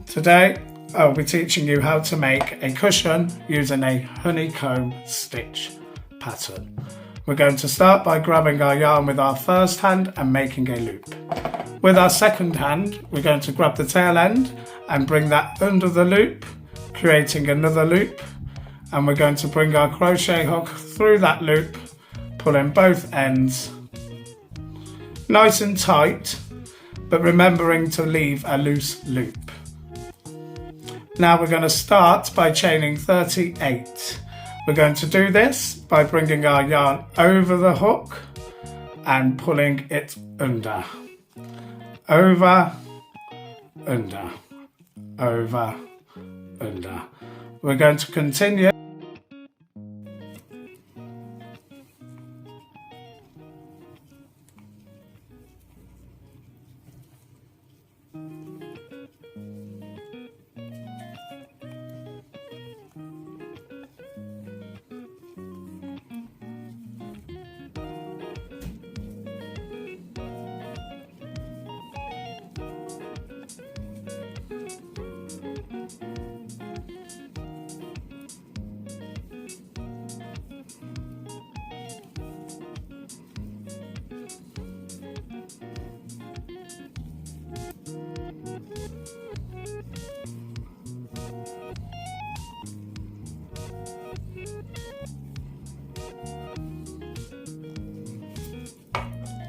Today I'll be teaching you how to make a cushion using a honeycomb stitch pattern. We're going to start by grabbing our yarn with our first hand and making a loop. With our second hand, we're going to grab the tail end and bring that under the loop, creating another loop, and we're going to bring our crochet hook through that loop, pulling both ends nice and tight, but remembering to leave a loose loop. Now we're going to start by chaining 38. We're going to do this by bringing our yarn over the hook and pulling it under. Over, under, over, under. We're going to continue.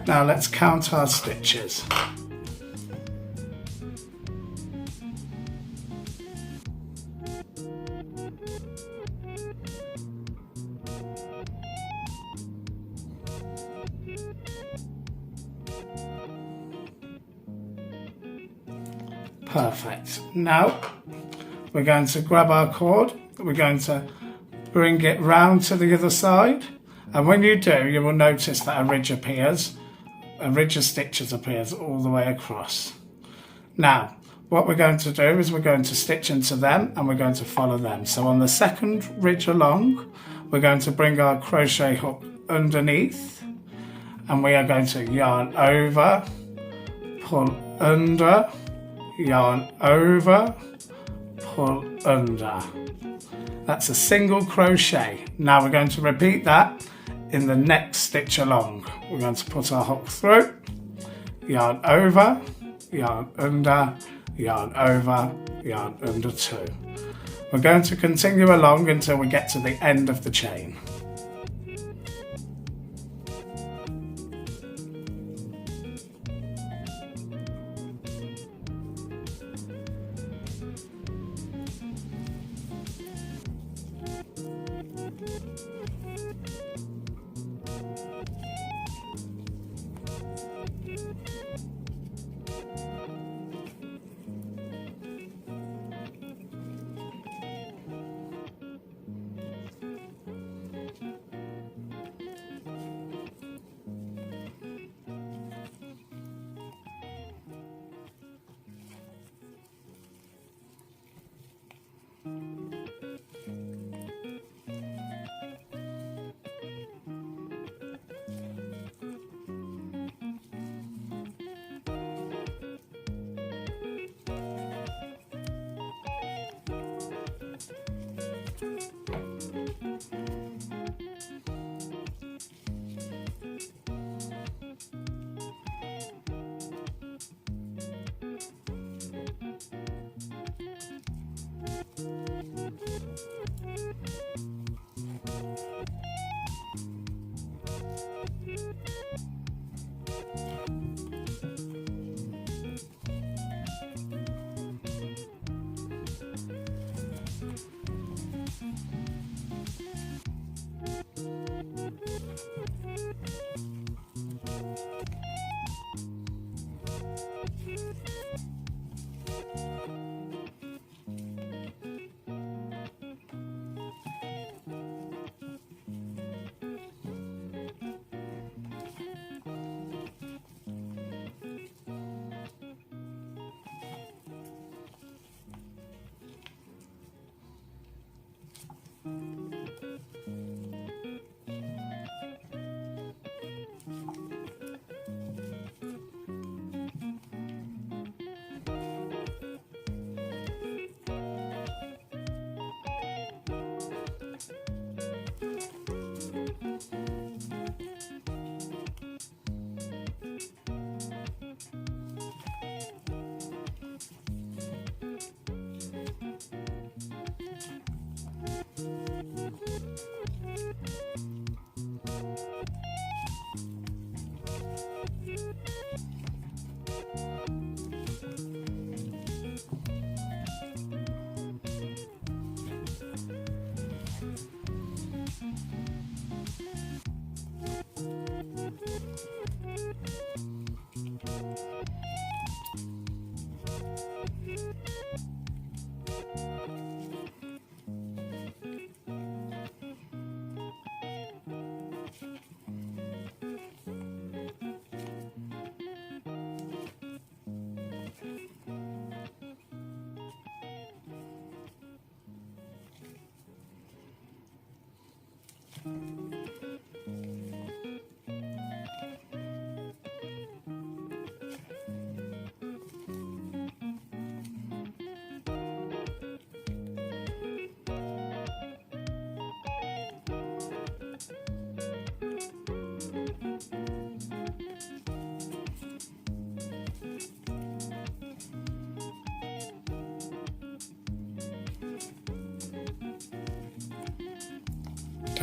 Now let's count our stitches. Perfect. Now we're going to grab our cord, we're going to bring it round to the other side, and when you do, you will notice that a ridge appears. A ridge of stitches appears all the way across. Now, what we're going to do is we're going to stitch into them and we're going to follow them. So on the second ridge along, we're going to bring our crochet hook underneath and we are going to yarn over, pull under, yarn over, pull under. That's a single crochet. Now we're going to repeat that in the next stitch along. We're going to put our hook through, yarn over, yarn under, yarn over, yarn under two. We're going to continue along until we get to the end of the chain.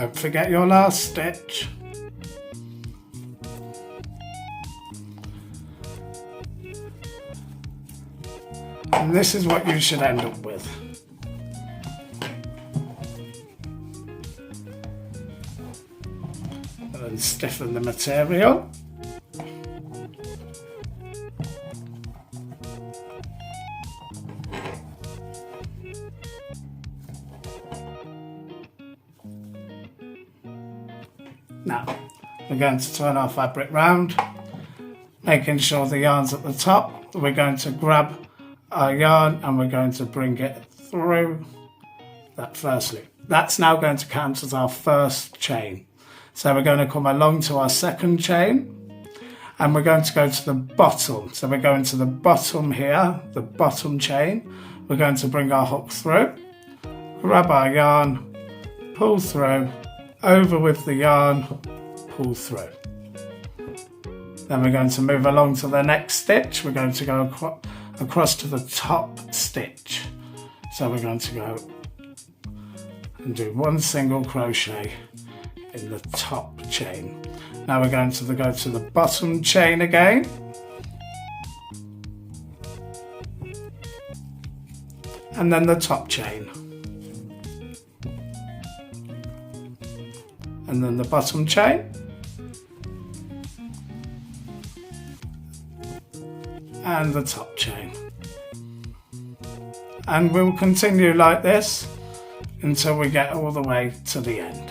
Don't forget your last stitch. And this is what you should end up with. And then stiffen the material. Now, we're going to turn our fabric round, making sure the yarn's at the top. We're going to grab our yarn and we're going to bring it through that first loop. That's now going to count as our first chain. So we're going to come along to our second chain and we're going to go to the bottom. So we're going to the bottom here, the bottom chain. We're going to bring our hook through, grab our yarn, pull through, over with the yarn, pull through. Then we're going to move along to the next stitch. We're going to go across to the top stitch. So we're going to go and do one single crochet in the top chain. Now we're going to go to the bottom chain again. And then the top chain. And then the bottom chain, and the top chain. And we'll continue like this until we get all the way to the end.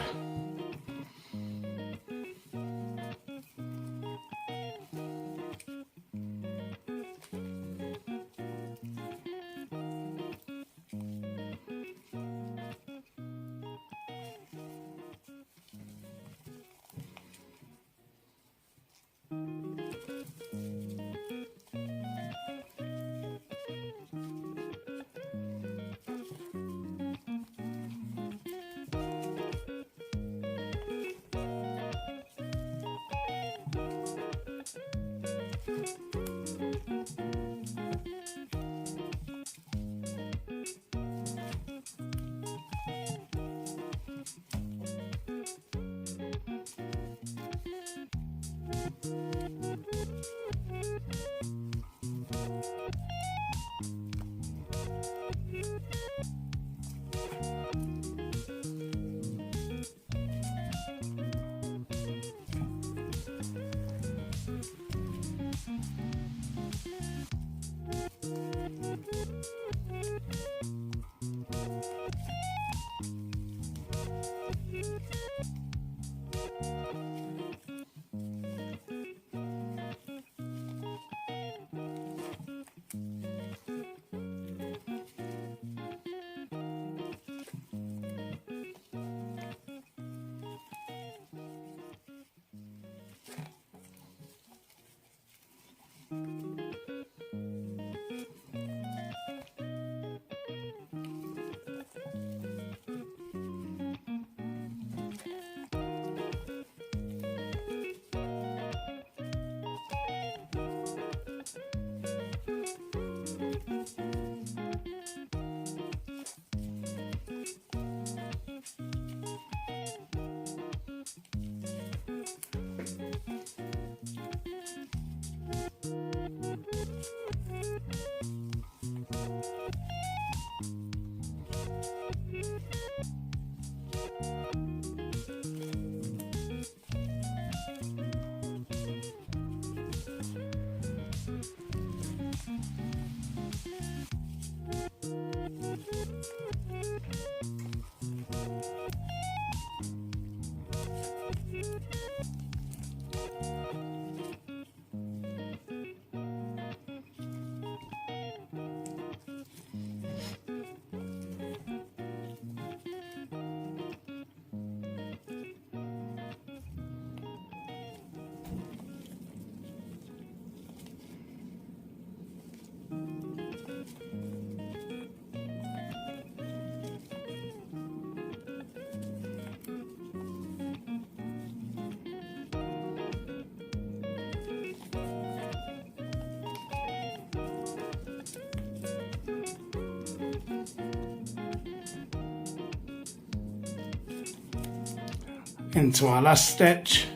into our last stitch.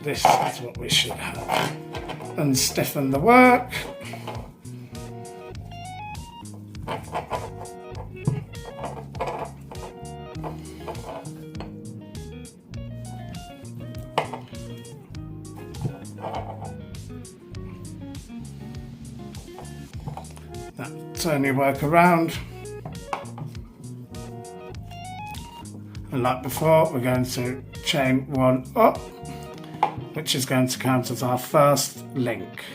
This is what we should have. And stiffen the work. Turn your work around. And like before, we're going to chain one up, which is going to count as our first link.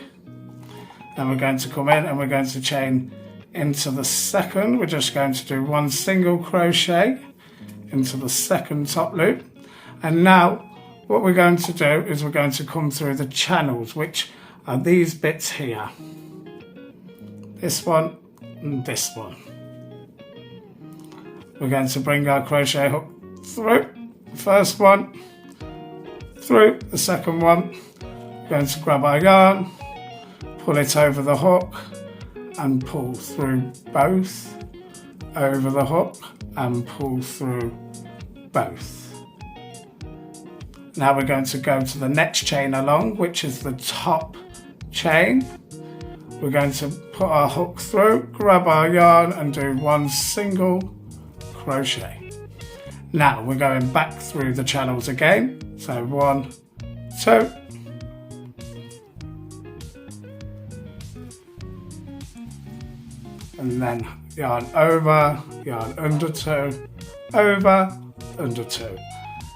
Then we're going to come in and we're going to chain into the second. We're just going to do one single crochet into the second top loop. And now what we're going to do is we're going to come through the channels, which are these bits here. This one and this one. We're going to bring our crochet hook through the first one, through the second one. We're going to grab our yarn, pull it over the hook and pull through both, over the hook and pull through both. Now we're going to go to the next chain along, which is the top chain. We're going to put our hook through, grab our yarn and do one single crochet. Now we're going back through the channels again. So 1, 2. And then yarn over, yarn under 2, over, under 2.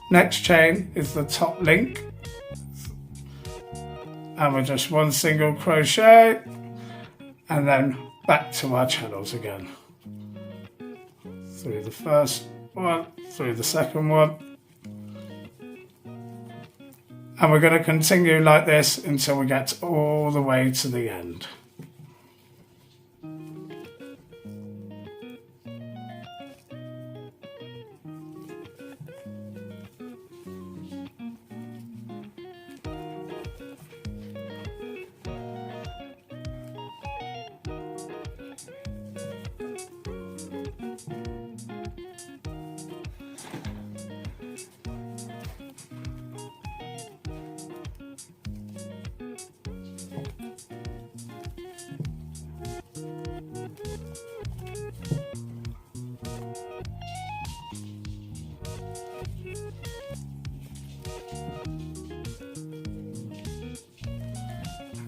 Next chain is the top link. And we're just one single crochet. And then back to our channels again. Through the first one, through the second one. And we're going to continue like this until we get all the way to the end.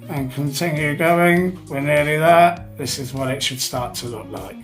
And continue going. We're nearly there. This is what it should start to look like.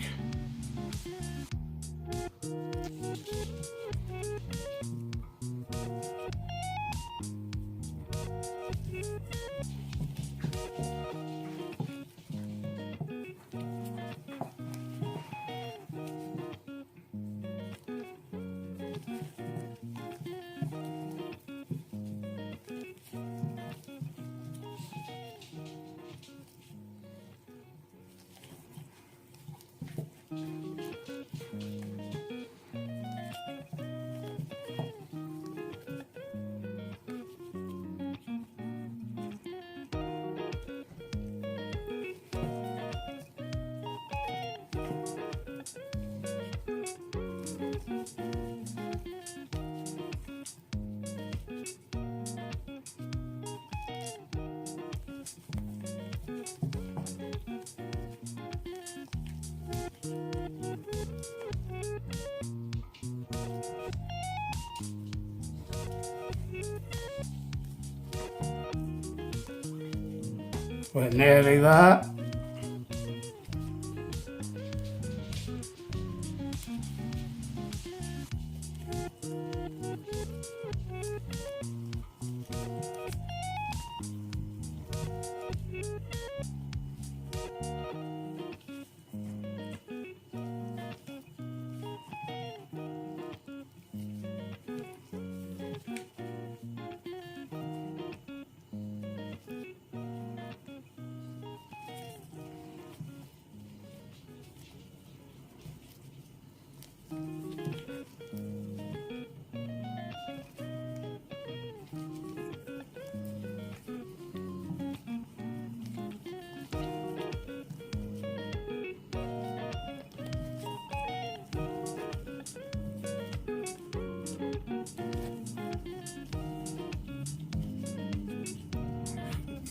We're nearly there.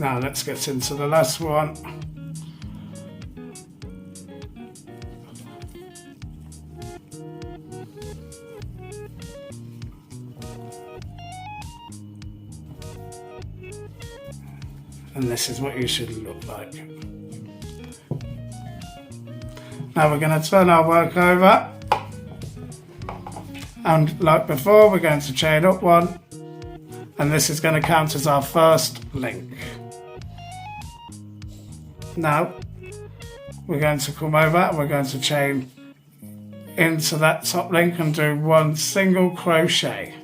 Now let's get into the last one. And this is what you should look like. Now we're going to turn our work over, and like before we're going to chain up one, and this is going to count as our first link. Now we're going to come over and we're going to chain into that top link and do one single crochet.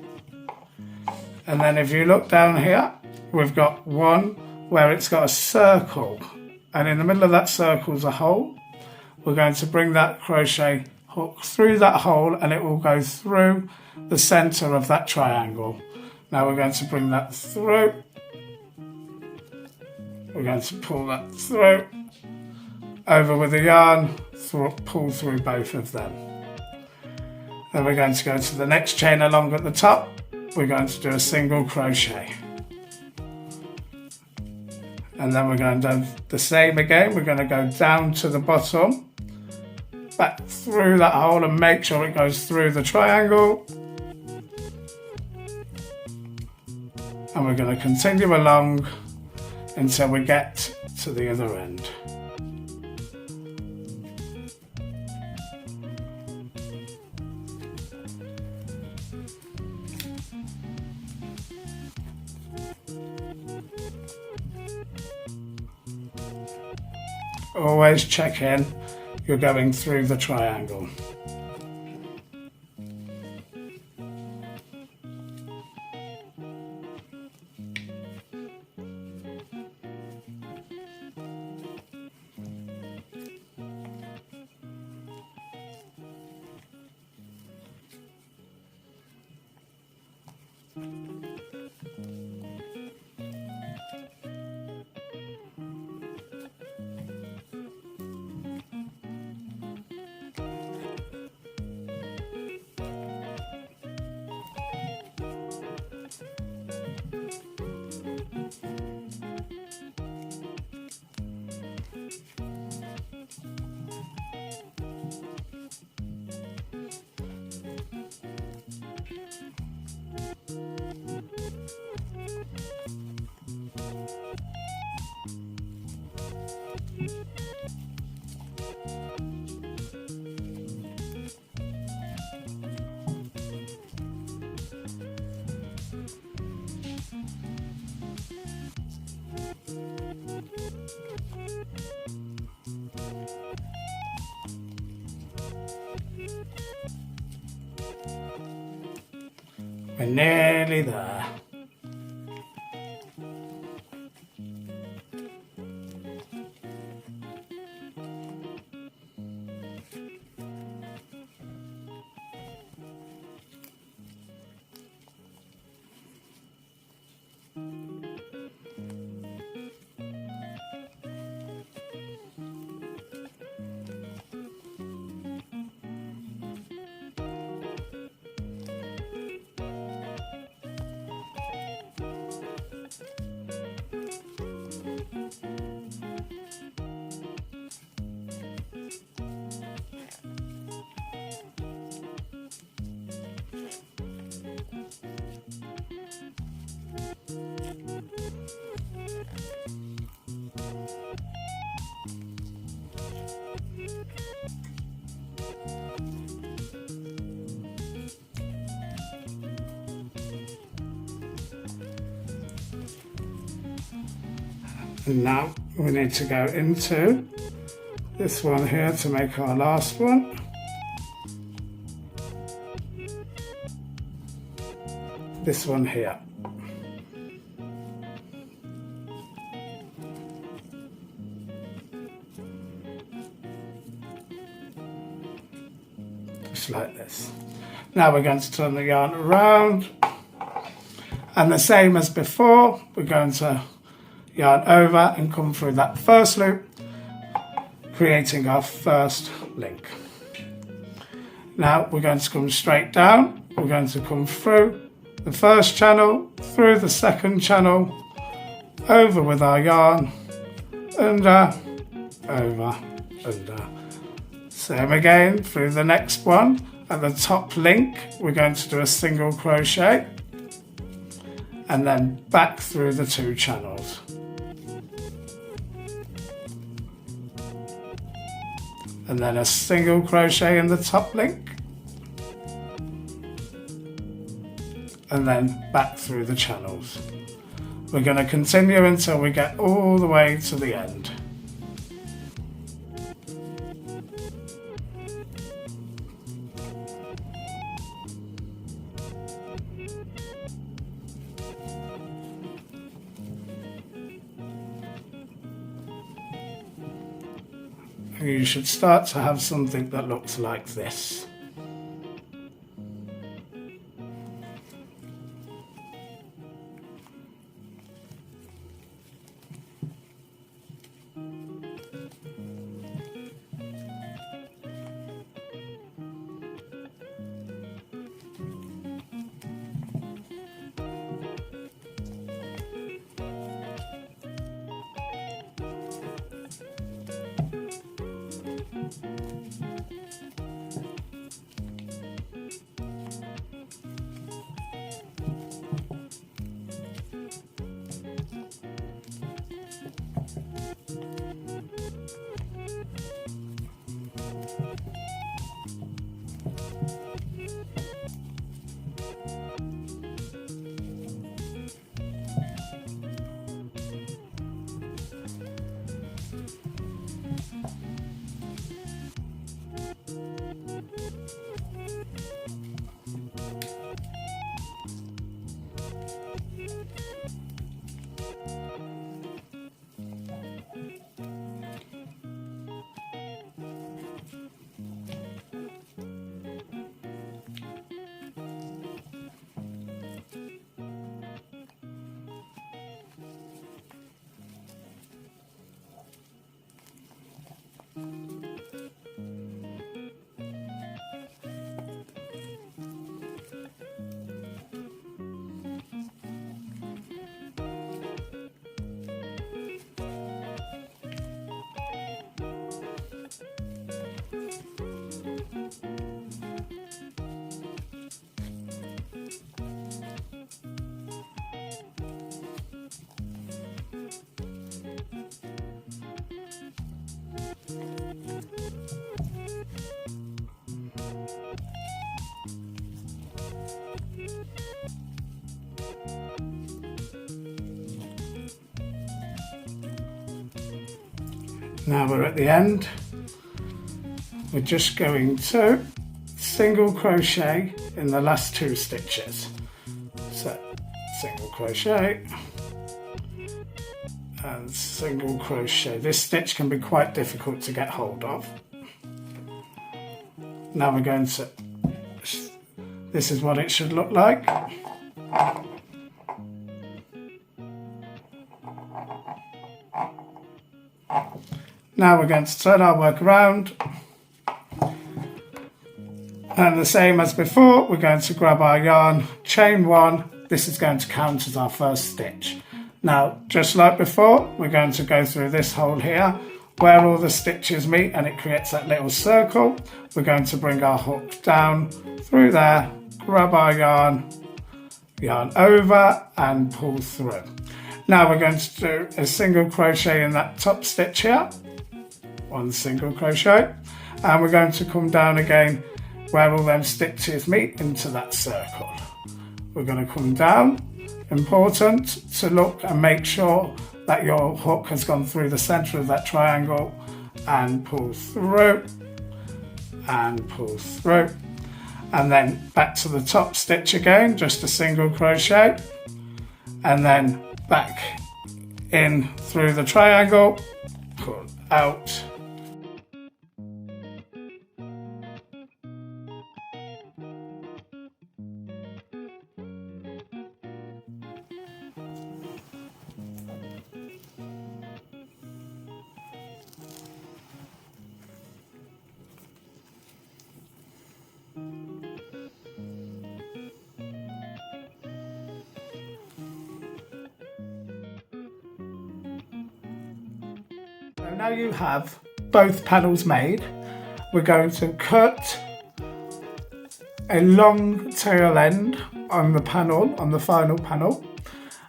And then if you look down here, we've got one where it's got a circle, and in the middle of that circle is a hole. We're going to bring that crochet hook through that hole and it will go through the center of that triangle. Now we're going to bring that through. We're going to pull that through, over with the yarn, pull through both of them. Then we're going to go to the next chain along at the top. We're going to do a single crochet. And then we're going to do the same again. We're going to go down to the bottom, back through that hole, and make sure it goes through the triangle. And we're going to continue along until we get to the other end. Always check in, you're going through the triangle. We're nearly there. And now we need to go into this one here to make our last one. This one here. Just like this. Now we're going to turn the yarn around, and the same as before, we're going to yarn over and come through that first loop, creating our first link. Now we're going to come straight down. We're going to come through the first channel, through the second channel, over with our yarn, under, over, under. Same again through the next one. At the top link, we're going to do a single crochet and then back through the 2 channels. And then a single crochet in the top link and then back through the channels. We're going to continue until we get all the way to the end. You should start to have something that looks like this. Now we're at the end. We're just going to single crochet in the last 2 stitches. So single crochet and single crochet. This stitch can be quite difficult to get hold of. Now we're going to, this is what it should look like. Now we're going to turn our work around, and the same as before, we're going to grab our yarn, chain 1, this is going to count as our first stitch. Now, just like before, we're going to go through this hole here, where all the stitches meet and it creates that little circle. We're going to bring our hook down through there, grab our yarn over and pull through. Now we're going to do a single crochet in that top stitch here. 1 single crochet, and we're going to come down again where all them stitches meet into that circle. We're going to come down. Important to look and make sure that your hook has gone through the center of that triangle and pull through and pull through, and then back to the top stitch again, just a single crochet, and then back in through the triangle, pull out. Now you have both panels made, we're going to cut a long tail end on the panel, on the final panel,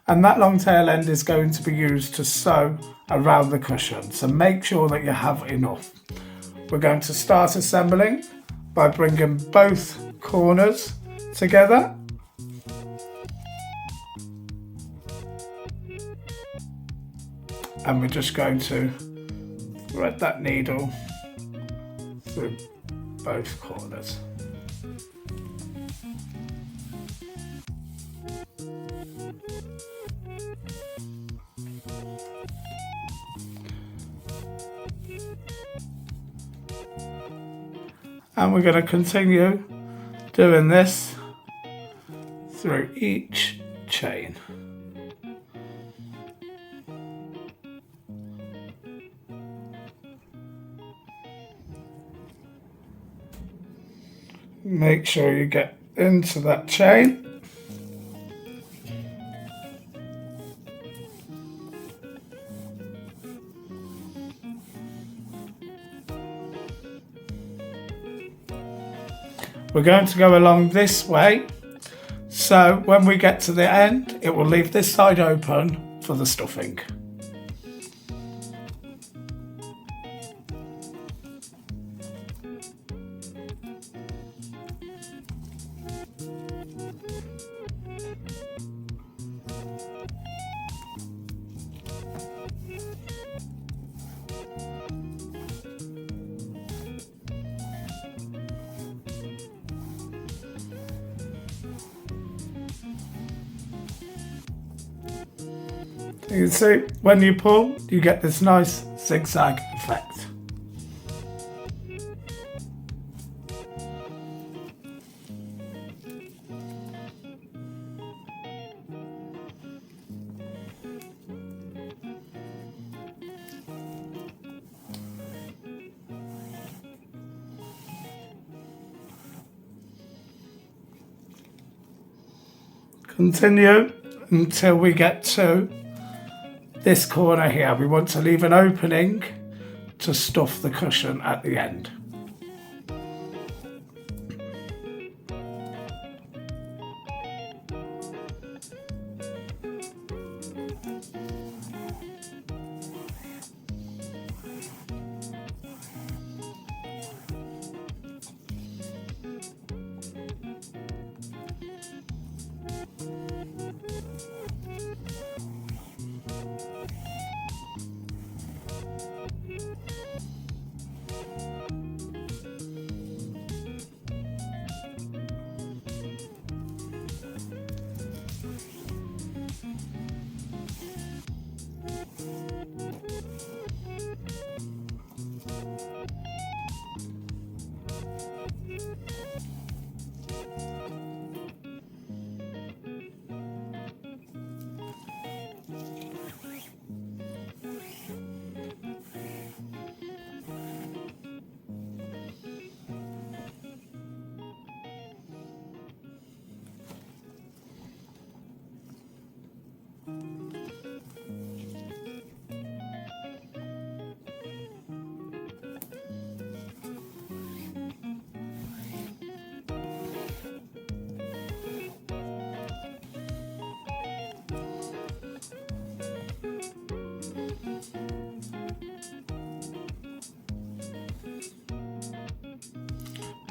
and that long tail end is going to be used to sew around the cushion, so make sure that you have enough. We're going to start assembling by bringing both corners together. And we're just going to thread that needle through both corners. And we're going to continue doing this through each chain. Make sure you get into that chain. We're going to go along this way, so when we get to the end, it will leave this side open for the stuffing. You can see when you pull, you get this nice zigzag effect. Continue until we get to this corner here. We want to leave an opening to stuff the cushion at the end.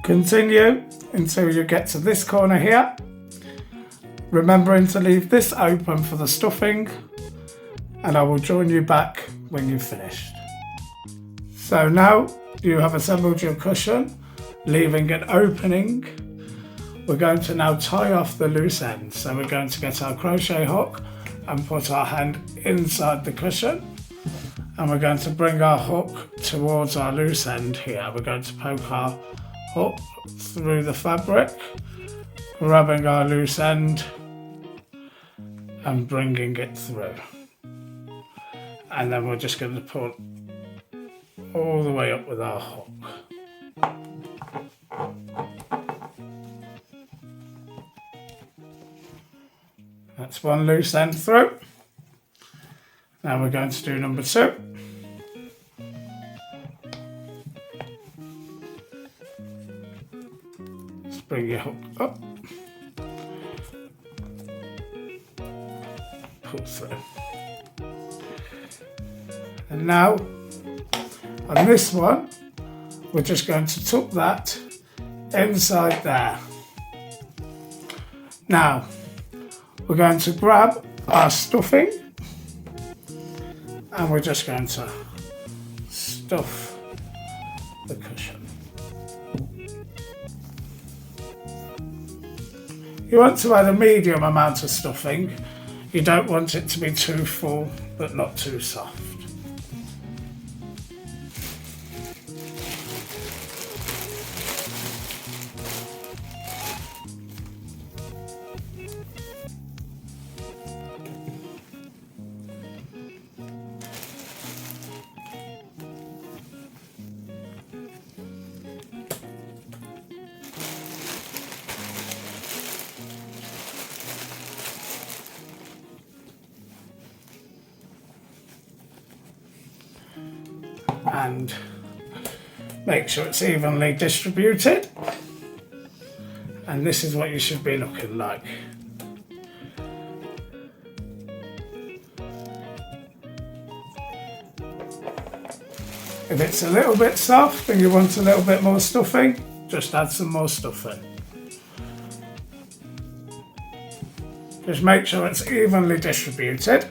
Continue until you get to this corner here, remembering to leave this open for the stuffing, and I will join you back when you've finished. So now you have assembled your cushion, leaving an opening. We're going to now tie off the loose end. So we're going to get our crochet hook and put our hand inside the cushion, and we're going to bring our hook towards our loose end here. We're going to poke our hook through the fabric, grabbing our loose end and bringing it through. And then we're just going to pull all the way up with our hook. That's one loose end through. Now we're going to do number 2. pull through. And now on this one, we're just going to tuck that inside there. Now we're going to grab our stuffing and we're just going to stuff the cushion. You want to add a medium amount of stuffing. You don't want it to be too full but not too soft. And make sure it's evenly distributed, and this is what you should be looking like. If it's a little bit soft and you want a little bit more stuffing, just add some more stuffing. Just make sure it's evenly distributed.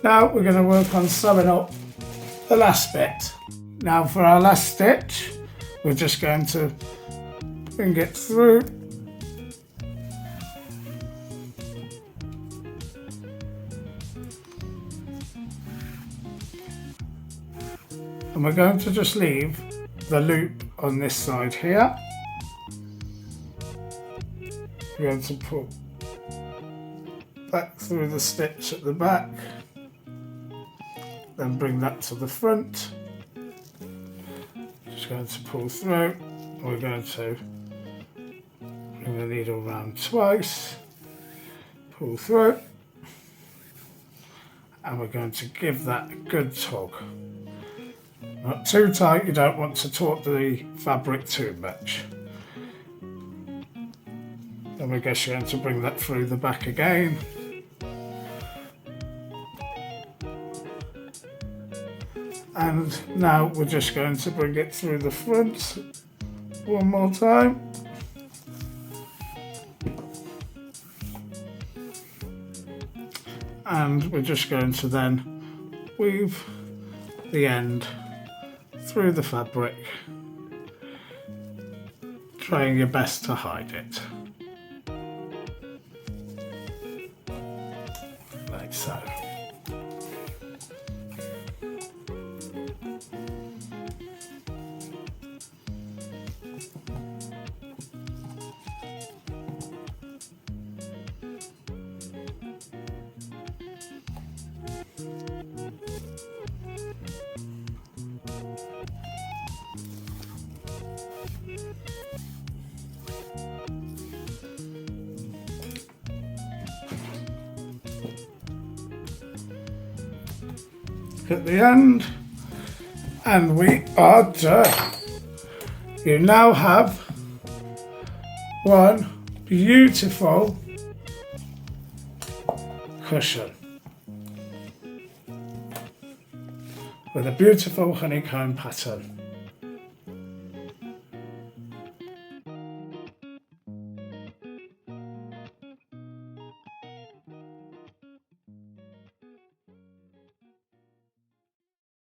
Now we're going to work on sewing up the last bit. Now for our last stitch, we're just going to bring it through and we're going to just leave the loop on this side here. We're going to pull back through the stitch at the back, then bring that to the front. Just going to pull through. We're going to bring the needle round twice, pull through, and we're going to give that a good tug. Not too tight, you don't want to taut the fabric too much. Then we're just going to bring that through the back again. And now we're just going to bring it through the front one more time. And we're just going to then weave the end through the fabric, trying your best to hide it. Like so. At the end, and we are done. You now have one beautiful cushion with a beautiful honeycomb pattern.